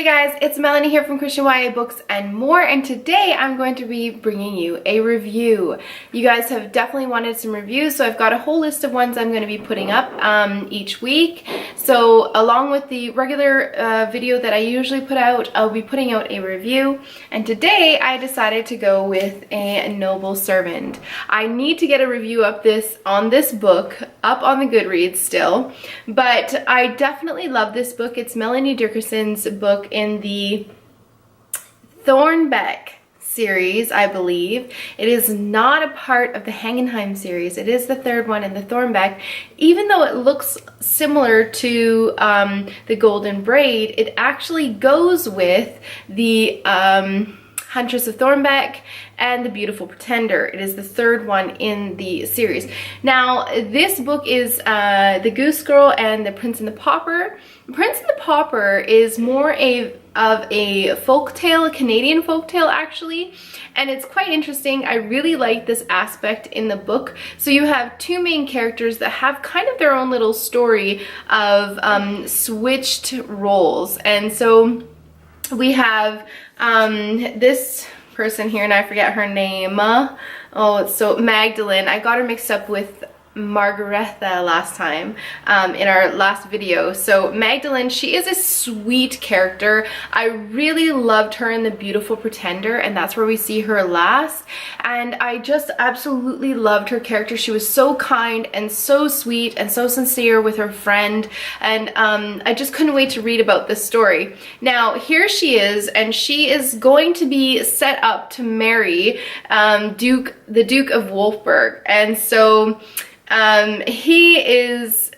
Hey guys, it's Melanie here from Christian YA Books and More, and today I'm going to be bringing you a review. You guys have definitely wanted some reviews, so I've got a whole list of ones I'm going to be putting up each week. So along with the regular video that I usually put out, I'll be putting out a review, and today I decided to go with A Noble Servant. I need to get a review up on this book up on the Goodreads still, but I definitely love this book. It's Melanie Dickerson's book in the Thornbeck series, I believe. It is not a part of the Hangenheim series. It is the third one in the Thornbeck. Even though it looks similar to the Golden Braid, it actually goes with the Huntress of Thornbeck and The Beautiful Pretender. It is the third one in the series. Now, this book is The Goose Girl and The Prince and the Pauper. Prince and the Pauper is more of a folktale, a Canadian folktale actually, and it's quite interesting. I really like this aspect in the book. So you have two main characters that have kind of their own little story of switched roles, and so we have this person here, and I forget her name. Oh, it's so Magdalene. I got her mixed up with Margaretha last time in our last video. So Magdalene, she is a sweet character. I really loved her in The Beautiful Pretender, and that's where we see her last, and I just absolutely loved her character. She was so kind and so sweet and so sincere with her friend, and I just couldn't wait to read about this story. Now here she is, and she is going to be set up to marry the Duke of Wolfburg, and so he is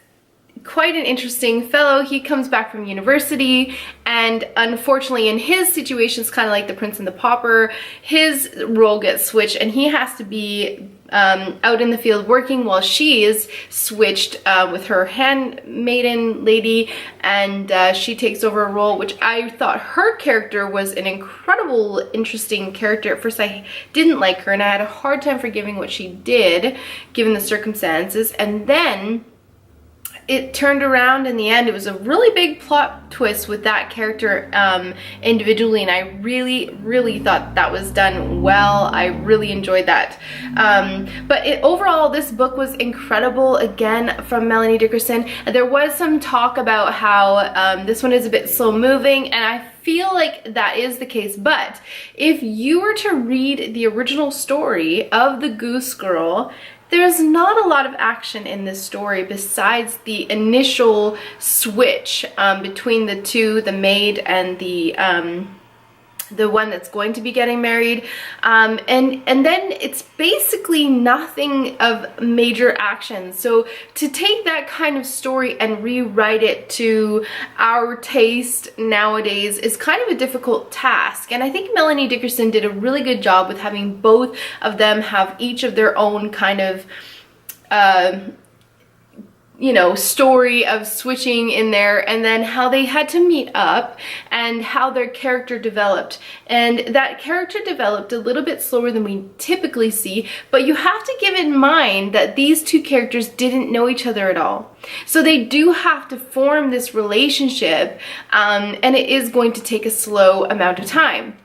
quite an interesting fellow. He comes back from university, and unfortunately in his situation, it's kind of like the Prince and the Pauper, his role gets switched and he has to be out in the field working while she is switched with her handmaiden lady, and she takes over a role which I thought her character was an incredible, interesting character. At first I didn't like her and I had a hard time forgiving what she did given the circumstances, and then it turned around in the end. It was a really big plot twist with that character individually, and I really thought that was done well. I really enjoyed that. But overall, this book was incredible, again, from Melanie Dickerson. There was some talk about how this one is a bit slow moving, and I feel like that is the case, but if you were to read the original story of the Goose Girl, there's not a lot of action in this story besides the initial switch between the two, the maid and the one that's going to be getting married, and then it's basically nothing of major action. So to take that kind of story and rewrite it to our taste nowadays is kind of a difficult task, and I think Melanie Dickerson did a really good job with having both of them have each of their own kind of you know, story of switching in there, and then how they had to meet up and how their character developed. And that character developed a little bit slower than we typically see, but you have to give in mind that these two characters didn't know each other at all. So they do have to form this relationship, and it is going to take a slow amount of time.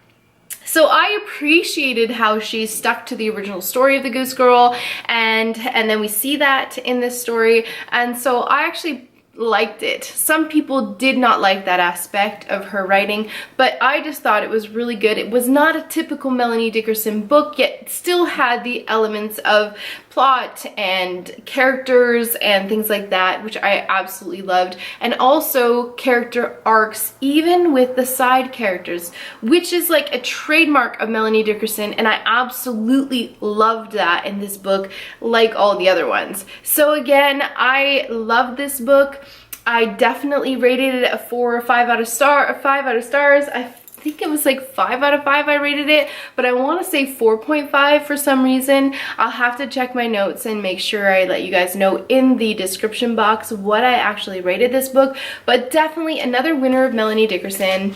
So I appreciated how she stuck to the original story of the Goose Girl, and then we see that in this story, and so I actually liked it. Some people did not like that aspect of her writing, but I just thought it was really good. It was not a typical Melanie Dickerson book, yet it still had the elements of plot and characters and things like that, which I absolutely loved, and also character arcs, even with the side characters, which is like a trademark of Melanie Dickerson, and I absolutely loved that in this book, like all the other ones. So again, I loved this book. I definitely rated it a 4 or 5 out of stars. I think it was like 5 out of 5 I rated it, but I want to say 4.5 for some reason. I'll have to check my notes and make sure I let you guys know in the description box what I actually rated this book, but definitely another winner of Melanie Dickerson.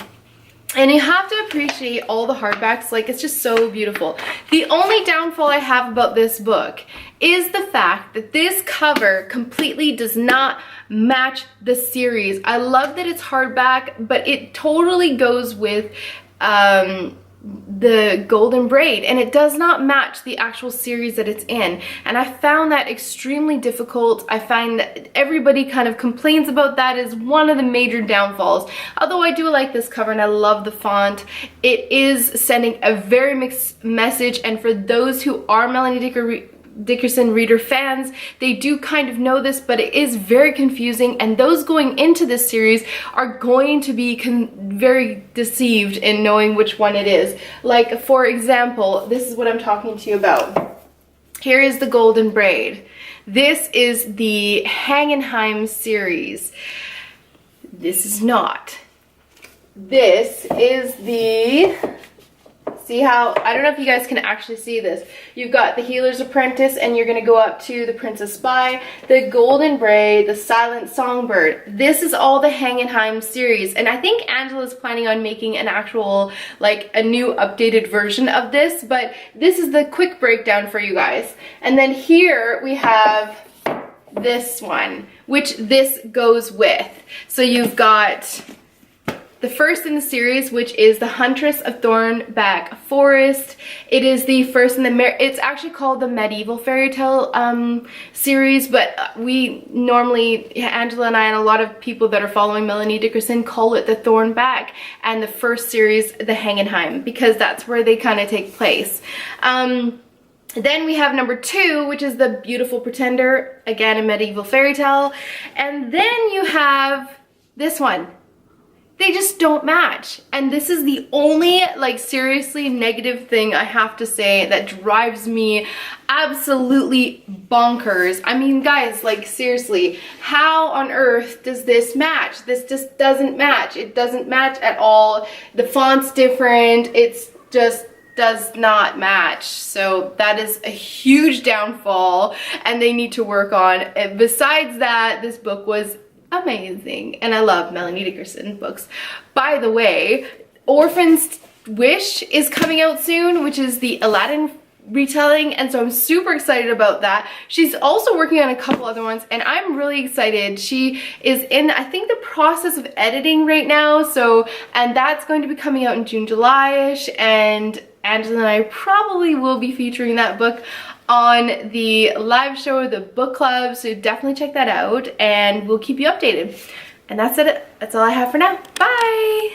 And you have to appreciate all the hardbacks, like it's just so beautiful. The only downfall I have about this book is the fact that this cover completely does not match the series. I love that it's hardback, but it totally goes with the golden braid, and it does not match the actual series that it's in, and I found that extremely difficult. I find that everybody kind of complains about that as one of the major downfalls. Although I do like this cover and I love the font, it is sending a very mixed message, and for those who are Melanie Dickerson reader fans, they do kind of know this, but it is very confusing, and those going into this series are going to be very deceived in knowing which one it is. Like, for example, this is what I'm talking to you about. Here is the golden braid. This is the Hangenheim series. This is not. This is the... See how, I don't know if you guys can actually see this. You've got the Healer's Apprentice, and you're gonna go up to the Princess Spy, the Golden Braid, the Silent Songbird. This is all the Hangenheim series, and I think Angela's planning on making an actual, like, a new updated version of this, but this is the quick breakdown for you guys. And then here we have this one, which this goes with. So you've got the first in the series, which is the Huntress of Thornback Forest. It is the first in the, it's actually called the Medieval Fairy Tale series, but we normally, Angela and I and a lot of people that are following Melanie Dickerson call it the Thornback, and the first series, the Hangenheim, because that's where they kind of take place. Then we have number 2, which is the Beautiful Pretender, again a medieval fairy tale. And then you have this one. They just don't match, and this is the only, like, seriously negative thing I have to say that drives me absolutely bonkers. I mean, guys, like, seriously, how on earth does this match? This just doesn't match. It doesn't match at all. The font's different. It's just does not match. So that is a huge downfall, and they need to work on. And besides that, this book was amazing, and I love Melanie Dickerson books. By the way, Orphan's Wish is coming out soon, which is the Aladdin retelling, and so I'm super excited about that. She's also working on a couple other ones, and I'm really excited. She is in, I think, the process of editing right now, so, and that's going to be coming out in June, July-ish, and Angela and I probably will be featuring that book on the live show, the book club, so definitely check that out, and we'll keep you updated. And that's it. That's all I have for now. Bye!